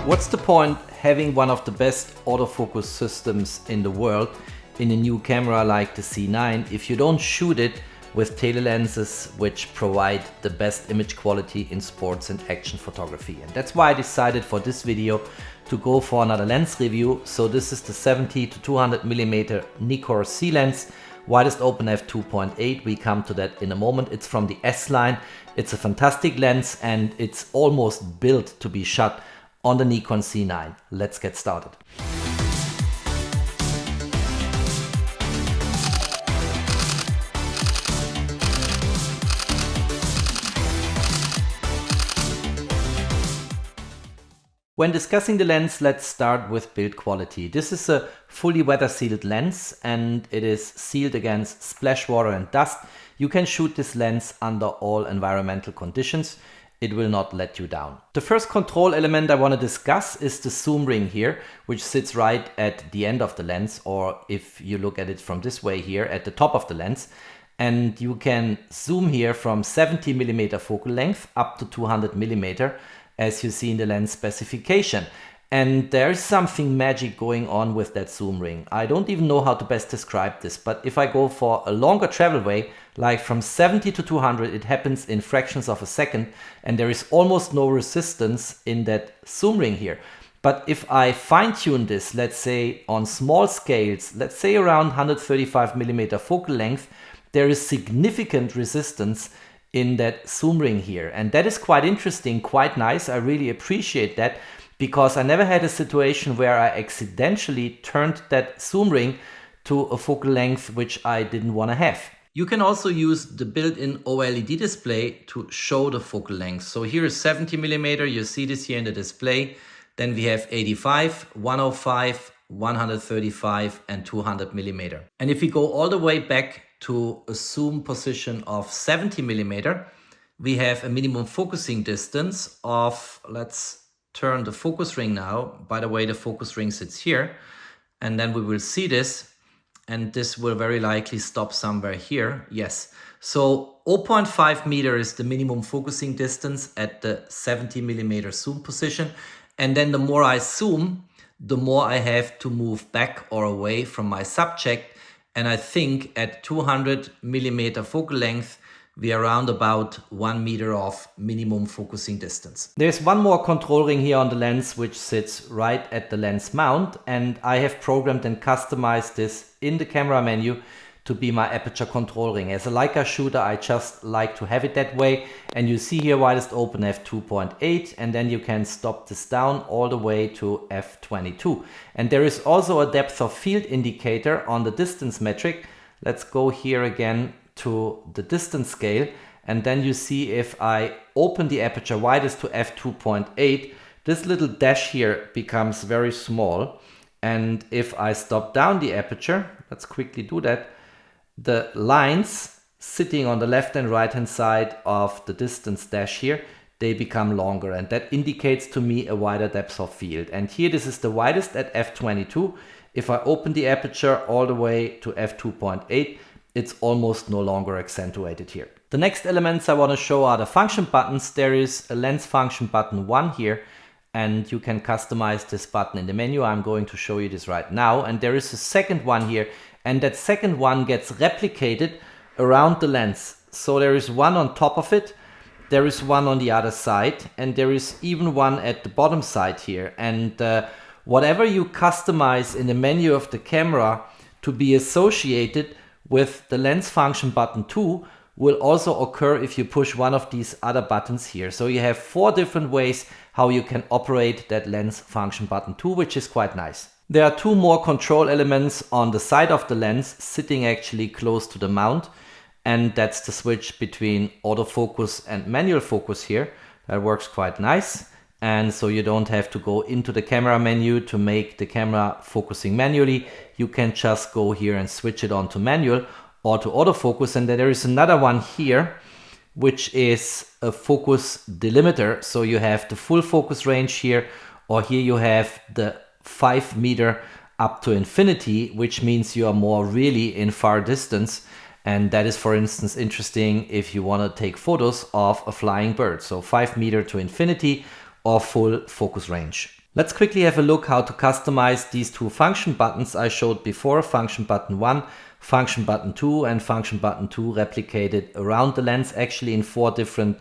What's the point having one of the best autofocus systems in the world in a new camera like the Z9 if you don't shoot it with tele lenses which provide the best image quality in sports and action photography? And that's why I decided for this video to go for another lens review. So this is the 70 to 200 mm Nikkor Z lens, widest open f2.8. We come to that in a moment. It's from the S line. It's a fantastic lens and it's almost built to be shot on the Nikon Z9. Let's get started. When discussing the lens, let's start with build quality. This is a fully weather sealed lens and it is sealed against splash water and dust. You can shoot this lens under all environmental conditions. It will not let you down. The first control element I want to discuss is the zoom ring here, which sits right at the end of the lens, or if you look at it from this way here, at the top of the lens. And you can zoom here from 70 mm focal length up to 200 mm, as you see in the lens specification. And there's something magic going on with that zoom ring. I don't even know how to best describe this, but if I go for a longer travel way, like from 70 to 200, it happens in fractions of a second, and there is almost no resistance in that zoom ring here. But if I fine tune this, let's say on small scales, let's say around 135 mm focal length, there is significant resistance in that zoom ring here. And that is quite interesting, quite nice. I really appreciate that, because I never had a situation where I accidentally turned that zoom ring to a focal length which I didn't want to have. You can also use the built-in OLED display to show the focal length. So here is 70 mm, you see this here in the display. Then we have 85, 105, 135 and 200 mm. And if we go all the way back to a zoom position of 70 mm, we have a minimum focusing distance of, let's turn the focus ring now. By the way, the focus ring sits here, and then we will see this, and this will very likely stop somewhere here. Yes, so 0.5 meter is the minimum focusing distance at the 70 mm zoom position, and then the more I zoom, the more I have to move back or away from my subject. And I think at 200 mm focal length, we are around about 1 meter of minimum focusing distance. There's one more control ring here on the lens which sits right at the lens mount, and I have programmed and customized this in the camera menu to be my aperture control ring. As a Leica shooter, I just like to have it that way. And you see here widest open f2.8, and then you can stop this down all the way to f22. And there is also a depth of field indicator on the distance metric. Let's go here again to the distance scale, and then you see if I open the aperture widest to f2.8, this little dash here becomes very small. And if I stop down the aperture, let's quickly do that, the lines sitting on the left and right hand side of the distance dash here, they become longer, and that indicates to me a wider depth of field. And here this is the widest at f22. If I open the aperture all the way to f2.8, it's almost no longer accentuated here. The next elements I want to show are the function buttons. There is a lens function button 1 here, and you can customize this button in the menu. I'm going to show you this right now. And there is a second one here, and that second one gets replicated around the lens. So there is one on top of it, there is one on the other side, and there is even one at the bottom side here. And whatever you customize in the menu of the camera to be associated with the lens function button 2 will also occur if you push one of these other buttons here. So you have 4 different ways how you can operate that lens function button 2, which is quite nice. There are 2 more control elements on the side of the lens sitting actually close to the mount, and that's the switch between autofocus and manual focus here. That works quite nice. And so you don't have to go into the camera menu to make the camera focusing manually. You can just go here and switch it on to manual or to autofocus. And then there is another one here, which is a focus delimiter. So you have the full focus range here, or here you have the 5 meter up to infinity, which means you are more really in far distance. And that is, for instance, interesting if you want to take photos of a flying bird. So 5 meter to infinity or full focus range. Let's quickly have a look how to customize these two function buttons I showed before, function button 1, function button 2 and function button 2 replicated around the lens, actually in 4 different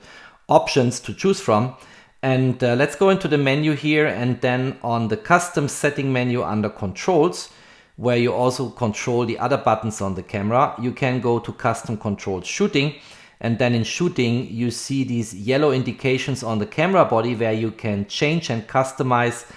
options to choose from. And let's go into the menu here, and then on the custom setting menu under controls, where you also control the other buttons on the camera, you can go to custom controlled shooting. And then in shooting, you see these yellow indications on the camera body where you can change and customize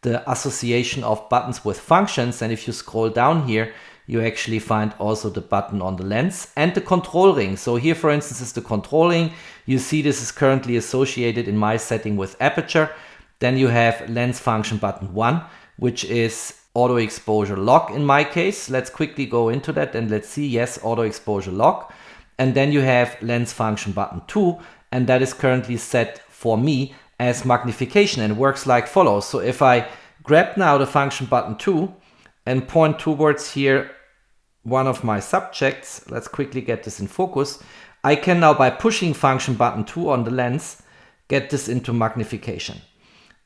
the association of buttons with functions. And if you scroll down here, you actually find also the button on the lens and the control ring. So here, for instance, is the control ring. You see this is currently associated in my setting with aperture. Then you have lens function button 1, which is auto exposure lock in my case. Let's quickly go into that and let's see. Yes, auto exposure lock. And then you have lens function button 2, and that is currently set for me as magnification and works like follows. So if I grab now the function button 2 and point towards here one of my subjects, let's quickly get this in focus, I can now, by pushing function button 2 on the lens, get this into magnification.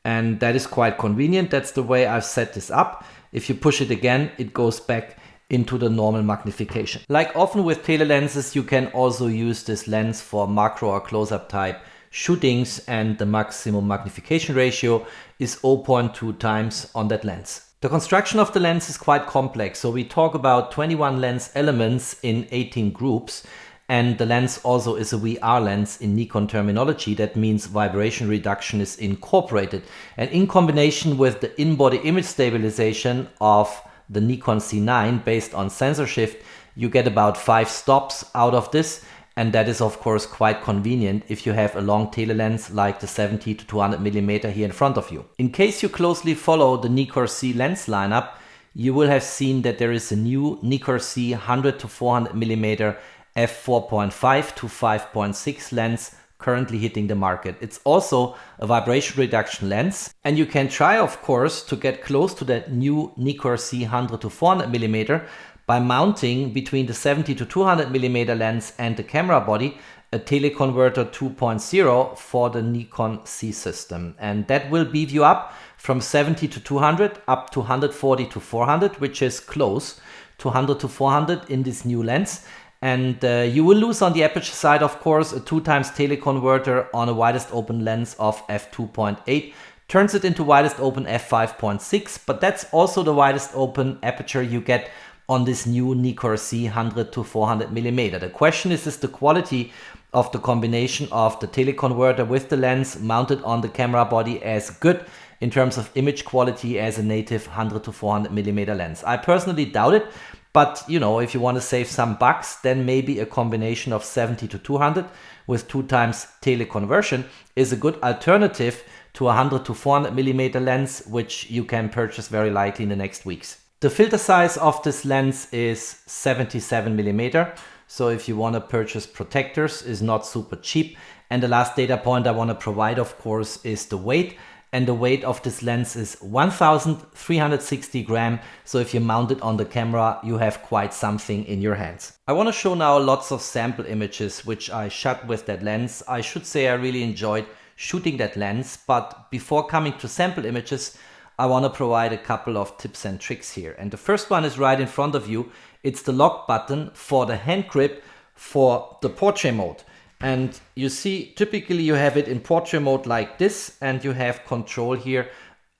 And that is quite convenient. That's the way I've set this up. If you push it again, it goes back into the normal magnification. Like often with tele lenses, you can also use this lens for macro or close-up type shootings, and the maximum magnification ratio is 0.2 times on that lens. The construction of the lens is quite complex, so we talk about 21 lens elements in 18 groups, and the lens also is a VR lens in Nikon terminology. That means vibration reduction is incorporated, and in combination with the in-body image stabilization of the Nikon Z9 based on sensor shift, you get about 5 stops out of this, and that is of course quite convenient if you have a long tele lens like the 70 to 200 mm here in front of you. In case you closely follow the Nikkor Z lens lineup, you will have seen that there is a new Nikkor Z 100 to 400 mm f4.5 to 5.6 lens currently hitting the market. It's also a vibration reduction lens, and you can try, of course, to get close to that new Nikkor Z 100 to 400 mm by mounting between the 70 to 200 mm lens and the camera body a Teleconverter 2.0 for the Nikon Z system, and that will beef you up from 70 to 200 up to 140 to 400, which is close to 100 to 400 in this new lens. And you will lose on the aperture side, of course, a 2x teleconverter on a widest open lens of f2.8 turns it into widest open f5.6, but that's also the widest open aperture you get on this new Nikkor Z 100 to 400 mm. The question is the quality of the combination of the teleconverter with the lens mounted on the camera body as good in terms of image quality as a native 100 to 400 mm lens? I personally doubt it. But, you know, if you want to save some bucks, then maybe a combination of 70 to 200 with 2x teleconversion is a good alternative to a 100 to 400 mm lens, which you can purchase very likely in the next weeks. The filter size of this lens is 77 mm. So if you want to purchase protectors, is not super cheap. And the last data point I want to provide, of course, is the weight. And the weight of this lens is 1,360 grams. So if you mount it on the camera, you have quite something in your hands. I want to show now lots of sample images which I shot with that lens. I should say I really enjoyed shooting that lens, but before coming to sample images, I want to provide a couple of tips and tricks here. And the first one is right in front of you. It's the lock button for the hand grip for the portrait mode. And you see, typically you have it in portrait mode like this, and you have control here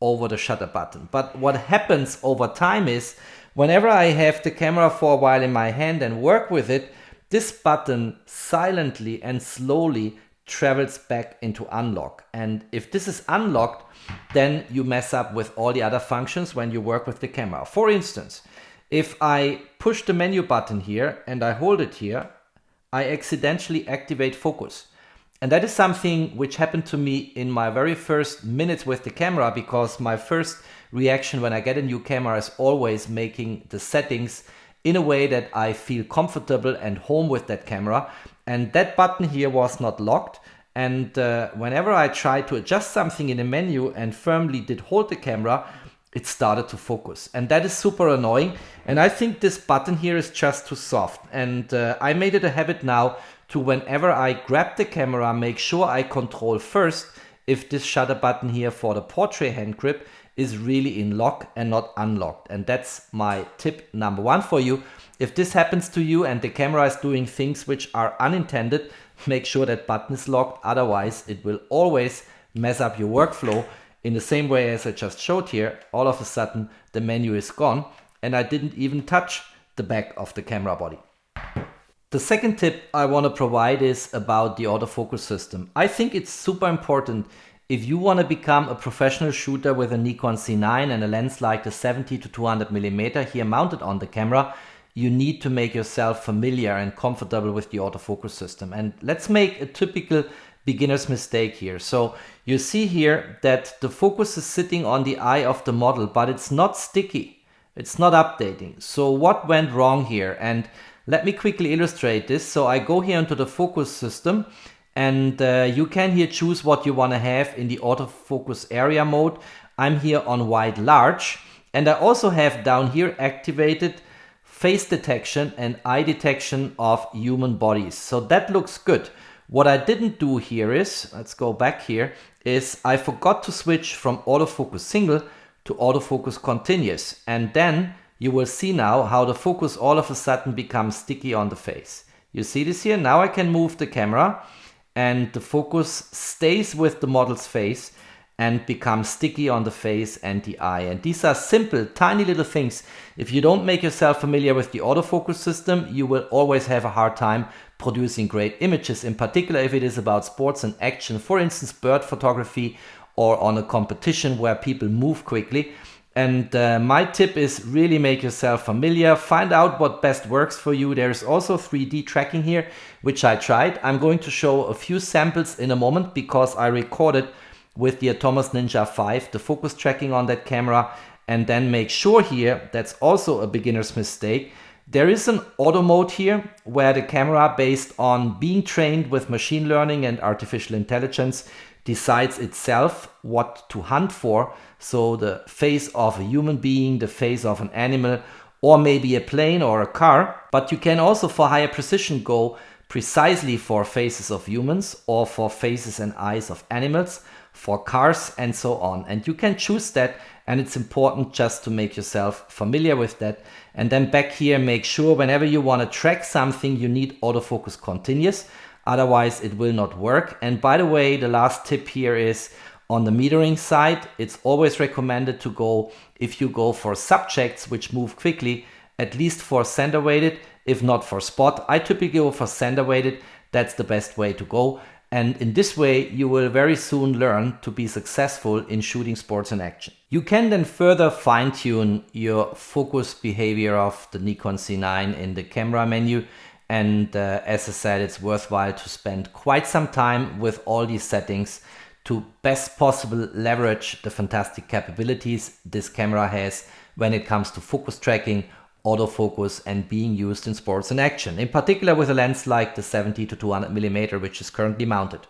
over the shutter button. But what happens over time is, whenever I have the camera for a while in my hand and work with it, this button silently and slowly travels back into unlock. And if this is unlocked, then you mess up with all the other functions when you work with the camera. For instance, if I push the menu button here and I hold it here, I accidentally activate focus. And that is something which happened to me in my very first minutes with the camera, because my first reaction when I get a new camera is always making the settings in a way that I feel comfortable and home with that camera. And that button here was not locked. And whenever I tried to adjust something in the menu and firmly did hold the camera, it started to focus. And that is super annoying. And I think this button here is just too soft. And I made it a habit now to, whenever I grab the camera, make sure I control first if this shutter button here for the portrait hand grip is really in lock and not unlocked. And that's my tip number one for you. If this happens to you and the camera is doing things which are unintended, make sure that button is locked. Otherwise, it will always mess up your workflow in the same way as I just showed here. All of a sudden, the menu is gone and I didn't even touch the back of the camera body. The second tip I want to provide is about the autofocus system. I think it's super important if you want to become a professional shooter with a Nikon Z9 and a lens like the 70 to 200 millimeter here mounted on the camera. You need to make yourself familiar and comfortable with the autofocus system. And let's make a typical beginner's mistake here. So you see here that the focus is sitting on the eye of the model, but it's not sticky. It's not updating. So what went wrong here? And let me quickly illustrate this. So I go here into the focus system and you can here choose what you want to have in the autofocus area mode. I'm here on wide large, and I also have down here activated face detection and eye detection of human bodies. So that looks good. What I didn't do here is, let's go back here, is I forgot to switch from autofocus single to autofocus continuous. And then you will see now how the focus all of a sudden becomes sticky on the face. You see this here? Now I can move the camera and the focus stays with the model's face and becomes sticky on the face and the eye. And these are simple, tiny little things. If you don't make yourself familiar with the autofocus system, you will always have a hard time producing great images, in particular if it is about sports and action, for instance, bird photography or on a competition where people move quickly. And my tip is really make yourself familiar, find out what best works for you. There's also 3D tracking here, which I tried. I'm going to show a few samples in a moment because I recorded with the Atomos Ninja 5 the focus tracking on that camera. And then make sure here, that's also a beginner's mistake, there is an auto mode here where the camera, based on being trained with machine learning and artificial intelligence, decides itself what to hunt for. So the face of a human being, the face of an animal, or maybe a plane or a car. But you can also, for higher precision, go precisely for faces of humans or for faces and eyes of animals, for cars and so on. And you can choose that, and it's important just to make yourself familiar with that. And then back here, make sure whenever you want to track something, you need autofocus continuous. Otherwise it will not work. And by the way, the last tip here is on the metering side. It's always recommended to go, if you go for subjects which move quickly, at least for center weighted, if not for spot. I typically go for center weighted. That's the best way to go. And in this way, you will very soon learn to be successful in shooting sports and action. You can then further fine-tune your focus behavior of the Nikon Z9 in the camera menu. And as I said, it's worthwhile to spend quite some time with all these settings to best possible leverage the fantastic capabilities this camera has when it comes to focus tracking, autofocus, and being used in sports and action, in particular with a lens like the 70 to 200 millimeter, which is currently mounted.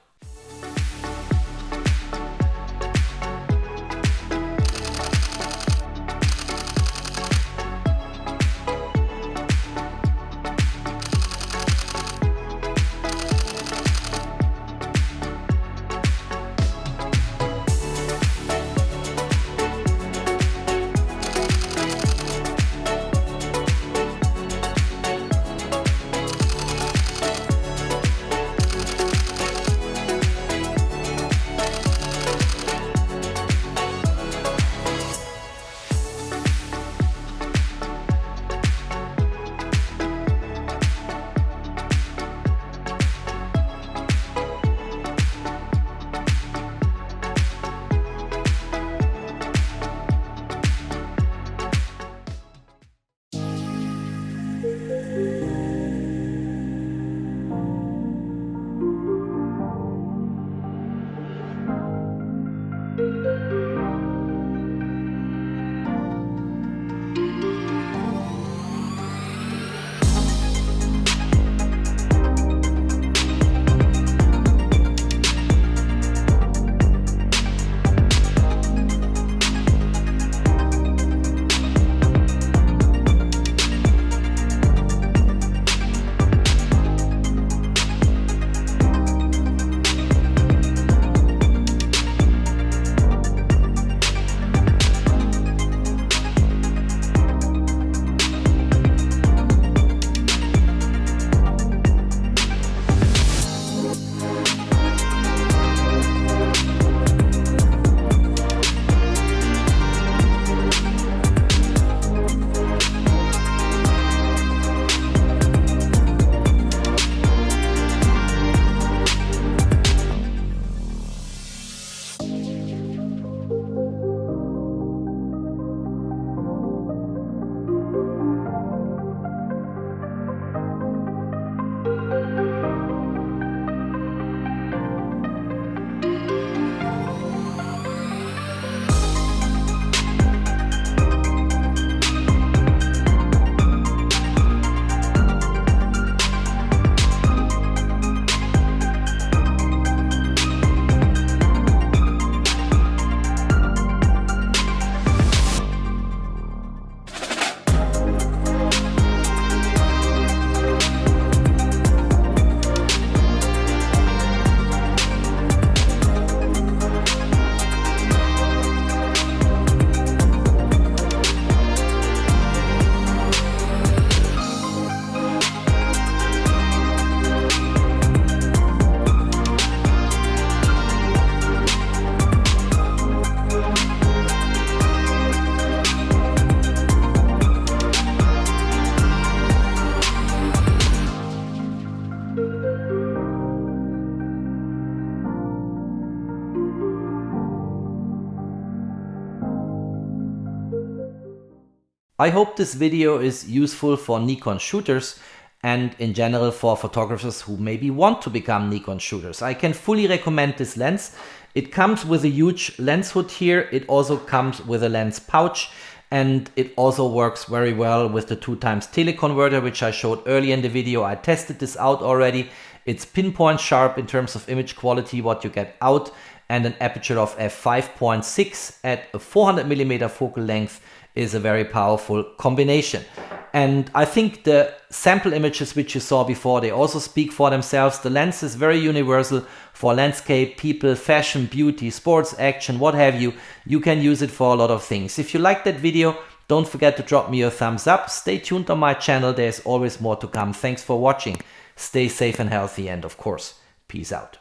I hope this video is useful for Nikon shooters and in general for photographers who maybe want to become Nikon shooters. I can fully recommend this lens. It comes with a huge lens hood here. It also comes with a lens pouch, and it also works very well with the 2x teleconverter, which I showed earlier in the video. I tested this out already. It's pinpoint sharp in terms of image quality, what you get out, and an aperture of f5.6 at a 400mm focal length is a very powerful combination. And I think the sample images which you saw before, they also speak for themselves. The lens is very universal for landscape, people, fashion, beauty, sports, action, what have you. You can use it for a lot of things. If you liked that video, don't forget to drop me a thumbs up. Stay tuned on my channel. There's always more to come. Thanks for watching. Stay safe and healthy, and of course, peace out.